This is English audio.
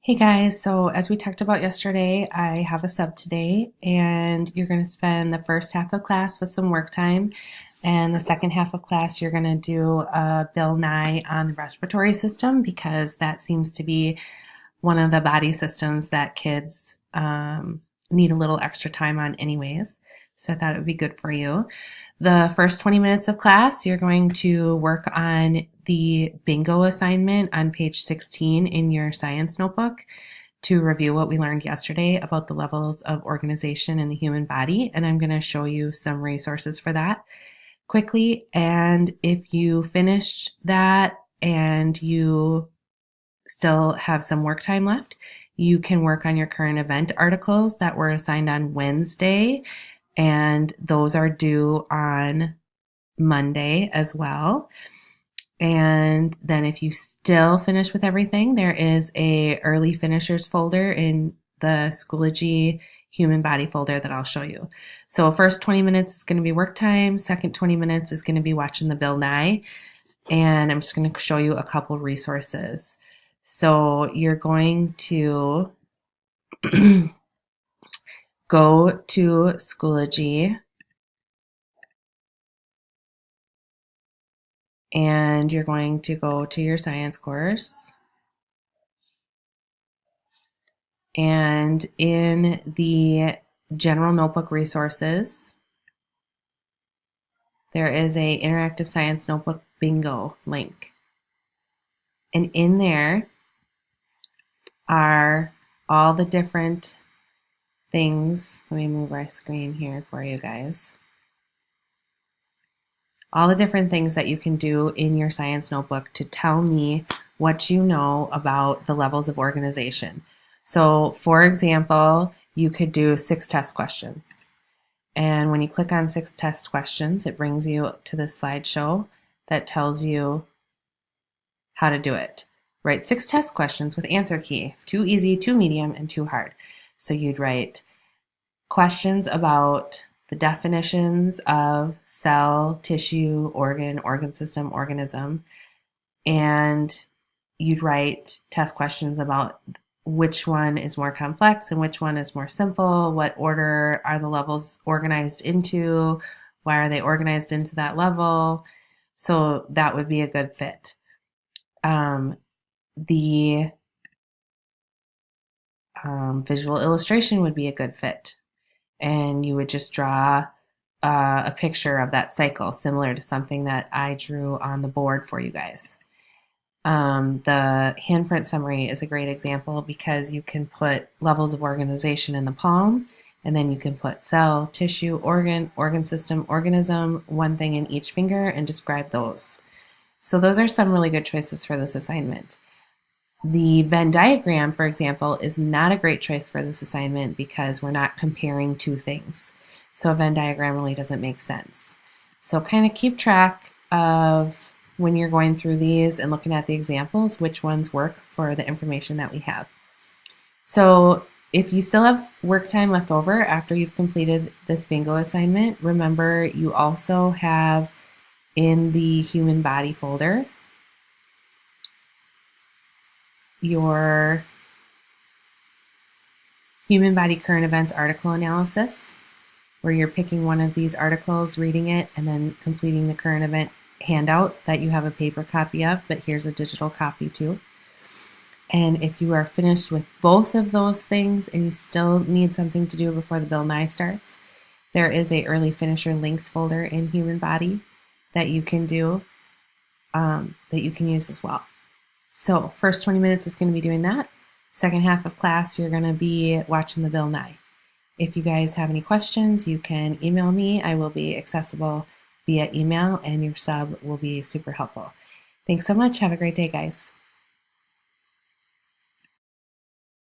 Hey guys, so as we talked about yesterday, I have a sub today, and you're going to spend the first half of class with some work time, and the second half of class, you're going to do a Bill Nye on the respiratory system because that seems to be one of the body systems that kids need a little extra time on, anyways. So I thought it would be good for you. The first 20 minutes of class, you're going to work on the bingo assignment on page 16 in your science notebook to review what we learned yesterday about the levels of organization in the human body. And I'm going to show you some resources for that quickly. And if you finished that and you still have some work time left, you can work on your current event articles that were assigned on Wednesday, and those are due on Monday as well. And then if you still finish with everything, there is a early finishers folder in the Schoology human body folder that I'll show you. So first 20 minutes is going to be work time. Second 20 minutes is going to be watching the Bill Nye. And I'm just going to show you a couple resources. So you're going to go to Schoology, and you're going to go to your science course. And in the general notebook resources, there is a interactive science notebook bingo link. And in there are all the different things. Let me move our screen here for you guys. All the different things that you can do in your science notebook to tell me what you know about the levels of organization. So, for example, you could do 6 test questions. And when you click on 6 test questions, it brings you to this slideshow that tells you how to do it. Write 6 test questions with answer key, 2 easy, 2 medium, and 2 hard. So you'd write questions about the definitions of cell, tissue, organ system, organism, and you'd write test questions about which one is more complex and which one is more simple, what order are the levels organized into, why are they organized into that level. So that would be a good fit. The visual illustration would be a good fit, and you would just draw a picture of that cycle similar to something that I drew on the board for you guys. The handprint summary is a great example because you can put levels of organization in the palm, and then you can put cell, tissue, organ system, organism, one thing in each finger, and describe those. So those are some really good choices for this assignment. The Venn diagram, for example, is not a great choice for this assignment because we're not comparing two things. So a Venn diagram really doesn't make sense. So kind of keep track of when you're going through these and looking at the examples, which ones work for the information that we have. So if you still have work time left over after you've completed this bingo assignment, remember you also have in the human body folder your human body current events article analysis, where you're picking one of these articles, reading it, and then completing the current event handout that you have a paper copy of, but here's a digital copy too. And if you are finished with both of those things and you still need something to do before the Bill Nye starts, there is a early finisher links folder in human body that you can do, that you can use as well. So first 20 minutes is going to be doing that. Second half of class, you're going to be watching the Bill Nye. If you guys have any questions, you can email me. I will be accessible via email, and your sub will be super helpful. Thanks so much. Have a great day, guys.